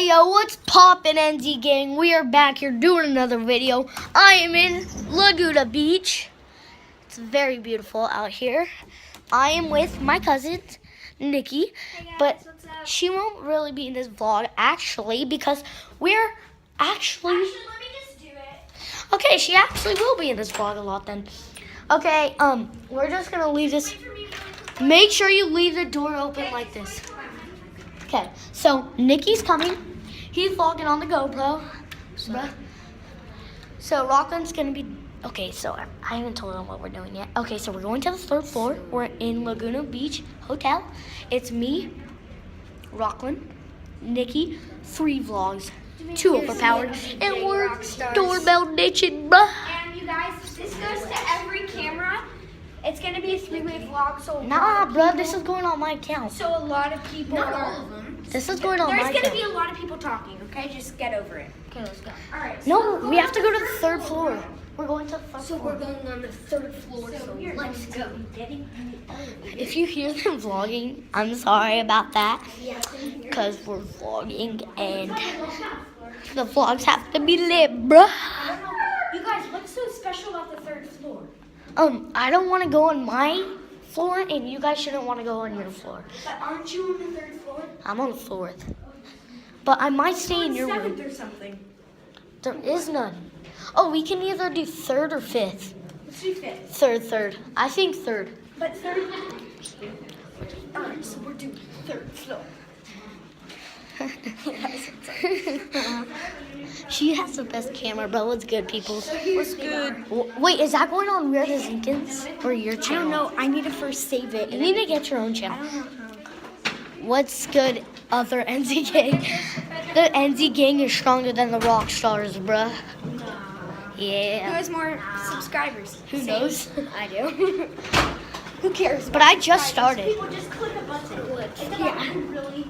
Yo, what's poppin', NZ gang? We are back here doing another video. I am in Laguna Beach. It's very beautiful out here. I am with my cousin, Nikki, Hey guys, but what's up? she won't really be in this vlog, actually, because we're actually... Actually, let me just do it. Okay, she actually will be in this vlog a lot then. Okay, we're just gonna leave this... Wait for me really quick. Make sure you leave the door open like this. Okay, so Nikki's coming. He's vlogging on the GoPro. So Rockland's gonna be, okay, so I haven't told him what we're doing yet. Okay, so we're going to the third floor. We're in Laguna Beach Hotel. It's me, Rockland, Nikki, 3 vlogs, 2 overpowered, and we're doorbell ditching, bruh. And you guys, this goes to every camera. It's gonna be a 3-way vlog, so Nah, bruh, this is going on my account. So a lot of people Not are. all of them. This is going on my There's gonna account. be a lot of people talking. Okay, just get over it. Okay, let's go. All right. No, we have to go to the third floor. We're going to the third So floor. we're going on the third floor, so you're let's going go. to be getting in the elevator. If you hear them vlogging, I'm sorry about that, Yeah. because we're vlogging and the vlogs have to be lit, bruh. I don't know. You guys, what's so special about the third floor? I don't want to go on my floor, and you guys shouldn't want to go on your floor. But aren't you on the third floor? I'm on the 4th. But I might stay in your room. 7th or something. There is none. Oh, we can either do 3rd or 5th. Let's do 5th. 3rd. I think 3rd. But 3rd. All right, so we're doing 3rd floor. She has the best camera, bro. What's good, people? What's good? Wait, is that going on We're the Zinkins or your I don't channel? know. I need to first save it. You need to get your own channel. I don't know how. What's good, other NZ gang? The NZ gang is stronger than the rock stars, bruh. Who Yeah. has more subscribers? Who Same. knows? I do. Who cares? But I just started. People just click a button. Yeah. Really?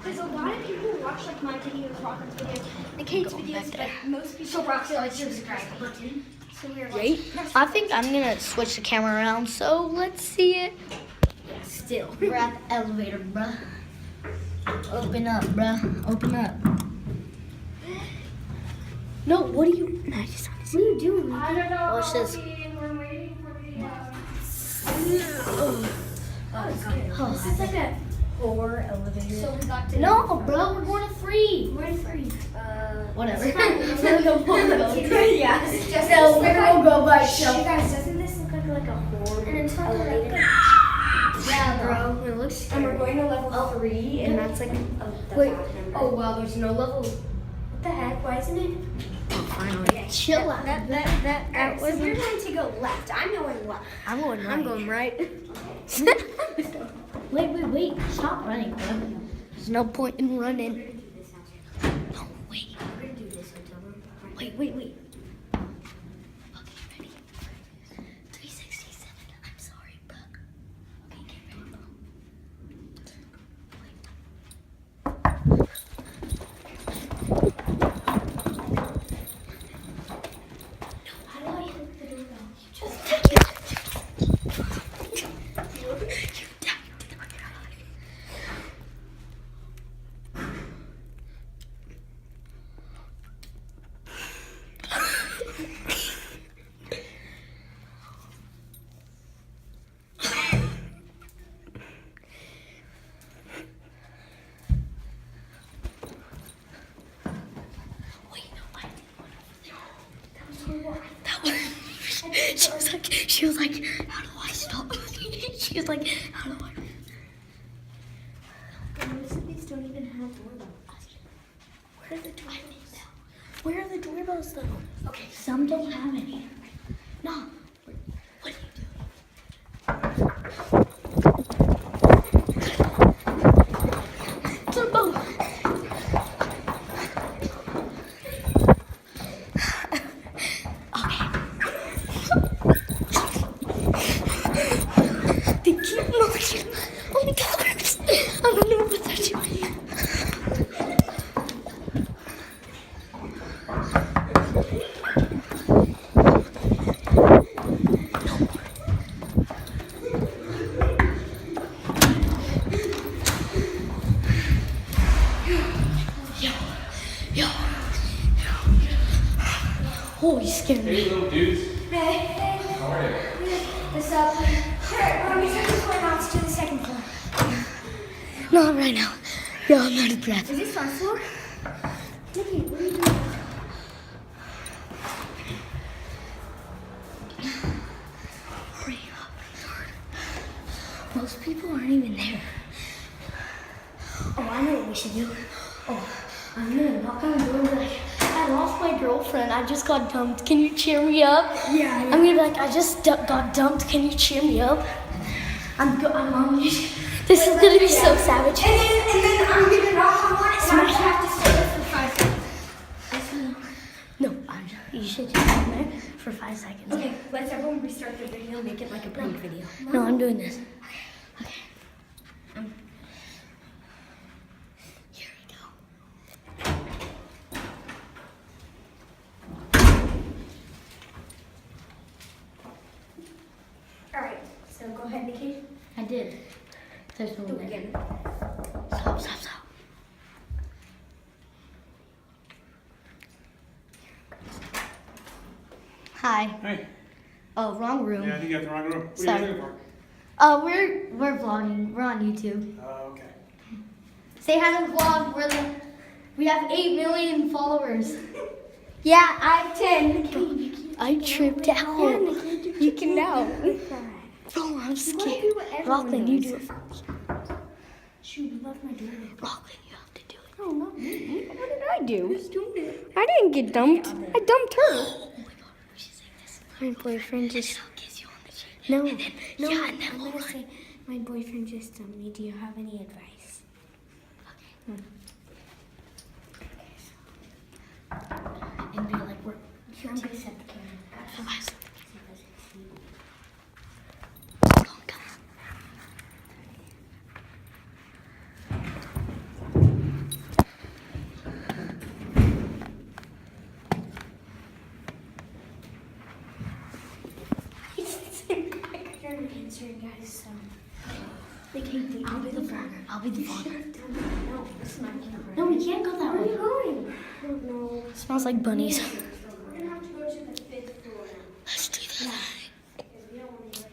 Because a lot of people watch like my videos, Rocket's videos, the Kate's Going videos, back there. but most people. So Roxy likes subscribe button. So we're like, I think I'm gonna switch the camera around, so let's see it. still. We're at the elevator, bruh. Open up, bruh. Open up. No, what are you? No, what are you doing? I don't know. Watch this. We're waiting for the. Oh, This is like a 4 elevator. So we got to. no, bro, we're going to 3. We're in 3. Whatever. Yeah. It's just So we're gonna go by You guys, doesn't this look like a horror elevator? Yeah, bro. It looks And we're going to level 3, and that's like the Wait, back number. oh wow, there's no level. What the heck? Why isn't it? finally. Chill out. Alright, so we're going to go left. I'm going left. I'm going right. I'm going right. Wait. Stop running, bro. There's no point in running. No, wait. We're going to do this until then. Wait. Okay, ready? 367. I'm sorry, bro. Okay, get ready, bro. How do I hit the doorbell? Just take it. She was like, how do I stop? She was like, how do I? Most of these don't even have doorbells. Where are the doorbells? Where are the doorbells though? Okay, some don't have any. No. What are you doing? Doorbell. They keep knocking on the doors. I don't know what they're doing. Oh, you scared me. Hey, little dudes. Hey, How are you? what's up? Here, let me turn this floor now. Let's do the second floor. Not right now. Yo, I'm out of breath. Is this front floor? Nikki, what are you doing? Hurry up. Most people aren't even there. Oh, I know what we should do. Oh, I'm gonna knock on the door and be like, I lost my girlfriend. I just got dumped. Can you cheer me up? Yeah. I'm gonna be like, I just got dumped. Can you cheer me up? I'm on you. This is gonna be so savage. And then I'm gonna knock on one and I have to stay there for 5 seconds. No, you should just stand there for 5 seconds. Okay, let's everyone restart the video, make it like a prank video. No, I'm doing this. Okay. Here we go. Alright, so go ahead, Nikki. I did. There's no Do it way. again. Stop. Hi. Hey. Oh, wrong room. Yeah, I think you got the wrong room. What are Sorry. you looking for? We're vlogging. We're on YouTube. Oh, okay. Say hi to the vlog. We have 8 million followers. Yeah, I have 10. I tripped out. You can know. Bro, I'm scared. do what everyone Rockland, you does. do it first. Shoot, you left my door. Rockland, you have to do it. No, not me. What did I do? Who's doing it? I didn't get dumped. I dumped her. Oh my god, we should say this. My boyfriend just. I'll kiss you on the cheek. No, And then, no. yeah, and then I'm we'll gonna run. say, my boyfriend just dumped me. Do you have any advice? And be like, we're I'm gonna set the camera. Come on, come on. You're answering, guys. So. Like, hey, I'll be the vlogger. I'll be the vlogger. No, this is my camera. No, we can't go that Where are way. you going? I don't know. It smells like bunnies. We're gonna have to go to the 5th floor now. Let's do that. Because we don't want to like.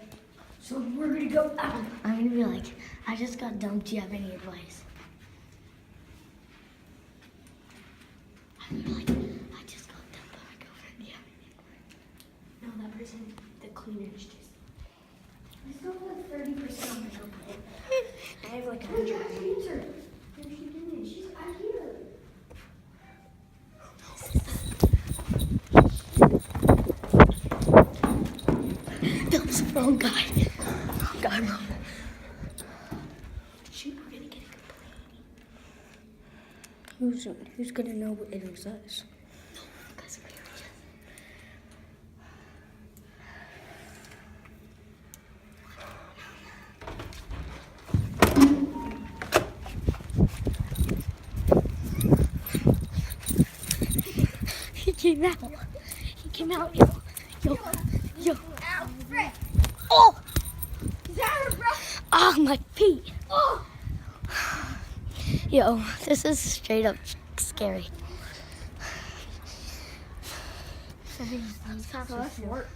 So we're gonna go out. I'm gonna be like, I just got dumped. Do you have any advice? I'm gonna be like, I just got dumped by my girlfriend. Do you have any advice? No, that person, the cleaner's just. I still have like 30% on my notebook. I have like 100. Where's she doing? She's out here. That was the wrong guy. Wrong guy, bro. Shoot, we're gonna get a complaint. Who's gonna know it was us? No, because we were just. He came out. He came out. Yo. Ow, Frick! Oh! Is that her, bro? Ah, my feet. Oh! Yo, this is straight up scary. So that's work.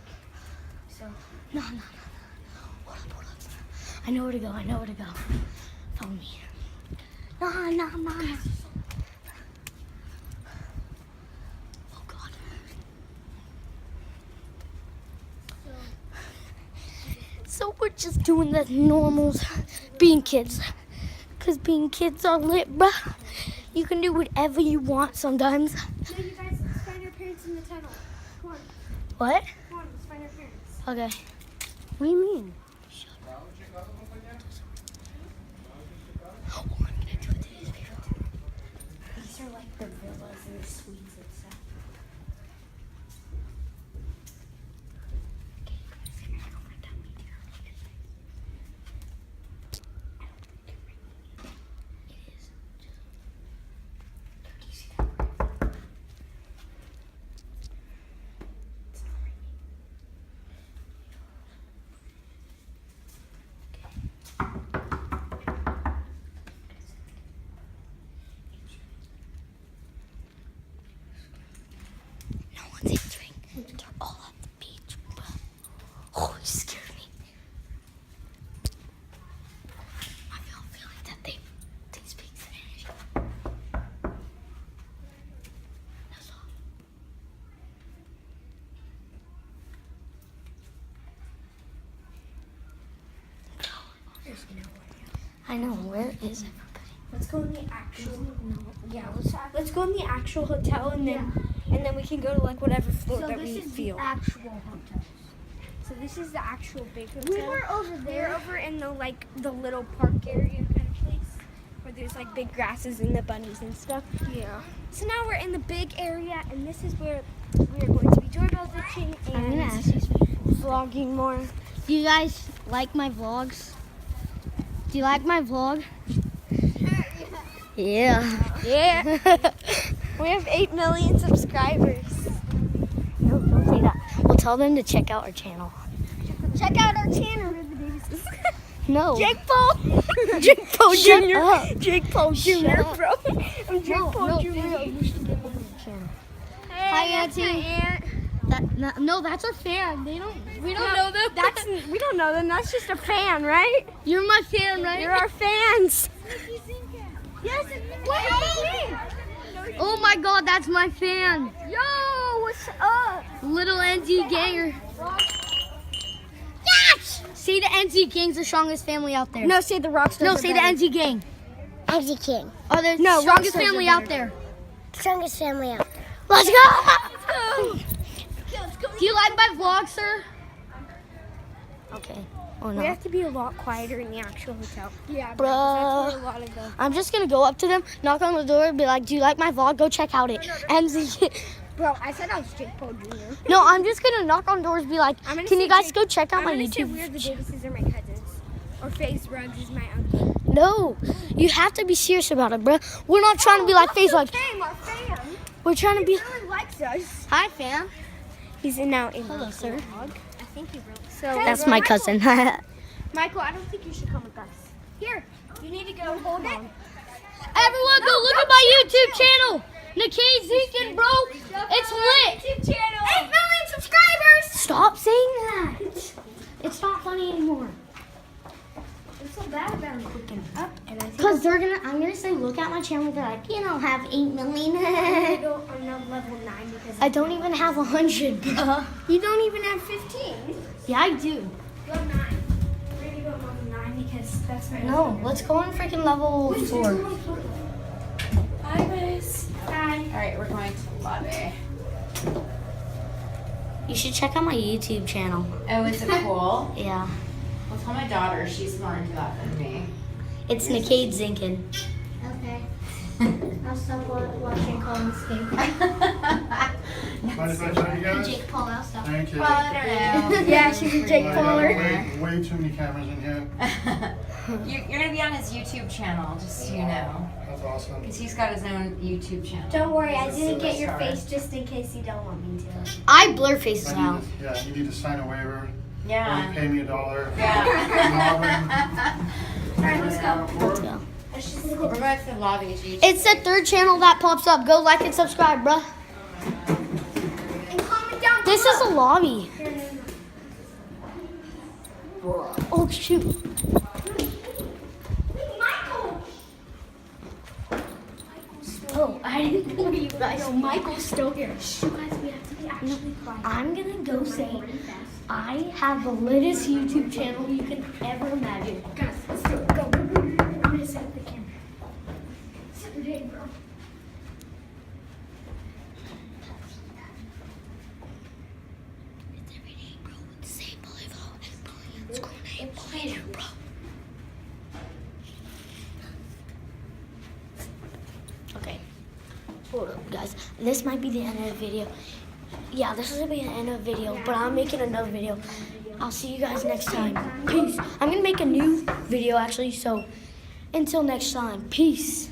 So. No. Hold up. I know where to go. Follow me. No. Oh, God. So we're just doing the normals, being kids. Because being kids are lit, bruh. You can do whatever you want sometimes. No, you guys, let's find our parents in the tunnel. Come on, What? come on, let's find our parents. Okay. What do you mean? Oh, I'm gonna do it to these people. These are like the villas and the suites and stuff. I know. Where is everybody? Let's go in the actual. Yeah, let's go in the actual hotel, and then we can go to like whatever floor that we feel. actual hotel. So this is the actual big hotel. We were over there. We're over in the little park area kind of place where there's like big grasses and the bunnies and stuff. Yeah. So now we're in the big area, and this is where we are going to be doorbell ditching I'm gonna and ask these people. vlogging more. Do you guys like my vlogs? Do you like my vlog? Yeah. Yeah. We have 8 million subscribers. No, don't say that. We'll tell them to check out our channel. Check out our channel. No. Jake Paul. Jake Paul Shut Jr. up. Jake Paul Jr. Shut up. Bro. I'm Jake Paul Jr. You should give them the channel. Hi, Auntie. Aunt. No, that's a fan. We don't know them. We don't know them. That's just a fan, right? You're my fan, right? You're our fans. Yes. Oh my God, that's my fan. Yo, what's up? Little NZ ganger. Yes! Say the NZ gang's the strongest family out there. No, say the Rockstars. No, say the NZ gang. NZ King. Oh, the No, strongest Rockstars family are out better. there. Strongest family out there. Let's go! Do you like my vlog, sir? Okay. Or We not. have to be a lot quieter in the actual hotel. Yeah, Bro. That's where a lot of the. I'm just gonna go up to them, knock on the door, and be like, "Do you like my vlog? Go check out it." MZ. Bro, I said I was Jake Paul Jr. No, I'm just gonna knock on doors, be like, I'm gonna "Can say you guys Jake- go check out I'm my gonna say YouTube?" we're the Davises are my cousins, or FaZe Ruggs is my uncle. No, you have to be serious about it, bro. We're not trying to be like FaZe, like Fame, our fan. we're trying to be. He really likes us. Hi, fam. He's in now in Hello, the sir. vlog. I think he really. So That's my cousin. Michael, I don't think you should come with us. Here, you need to go. Hold it. Everyone, go look at my YouTube channel. Nikkei Zinkin, bro. It's lit. YouTube channel. 8 million subscribers. Stop saying that. It's not funny anymore. It's so bad about clicking up, and I think Cause I'm gonna say, look at my channel. They're like, have 8 million. I go on level 9 because I don't even have 100, bro. you don't even have 15. Yeah, I do. Go 9. We're gonna go on level 9 because that's my. No, let's go on freaking level 4. Hi guys. Hi. All right, we're going to the lobby. You should check out my YouTube channel. Oh, is it cool? Yeah, Well, tell my daughter. She's more into that than me. it's Nikkei Zinkin. Okay. I'll stop watching Colin Escape. Mind if I tell you guys? Jake Paul, I'll stop. Thank you. Well, I don't know. Yeah, she's a Jake I Pauler. got way too many cameras in here. You're going to be on his YouTube channel, just so you know. That's awesome. Because he's got his own YouTube channel. Don't worry, I He's a didn't get your superstar. face just in case you don't want me to. I blur faces I out. need to, yeah, you need to sign a waiver. Or you Yeah. pay me $1. Yeah. Alright, let's go. Let's go. We're going to the lobby. YouTube. It's the 3rd channel that pops up. Go like and subscribe, bruh. And comment down This is a lobby. Oh shoot. Michael! Oh, I didn't know you guys. No, Michael's still here. Shh, you guys, we have to be actually quiet. I'm gonna go say I have the latest YouTube channel you can ever imagine. Guys, let's do it. Go. I'm gonna set up the camera. Set the day, bro. It's every day, bro. It's the same volleyball and bullying and school name, bullying, bro. Okay. Hold up, guys. This might be the end of the video. Yeah, this is gonna be the end of the video, but I'm making another video. I'll see you guys next time. Peace. I'm gonna make a new video actually, so until next time. Peace.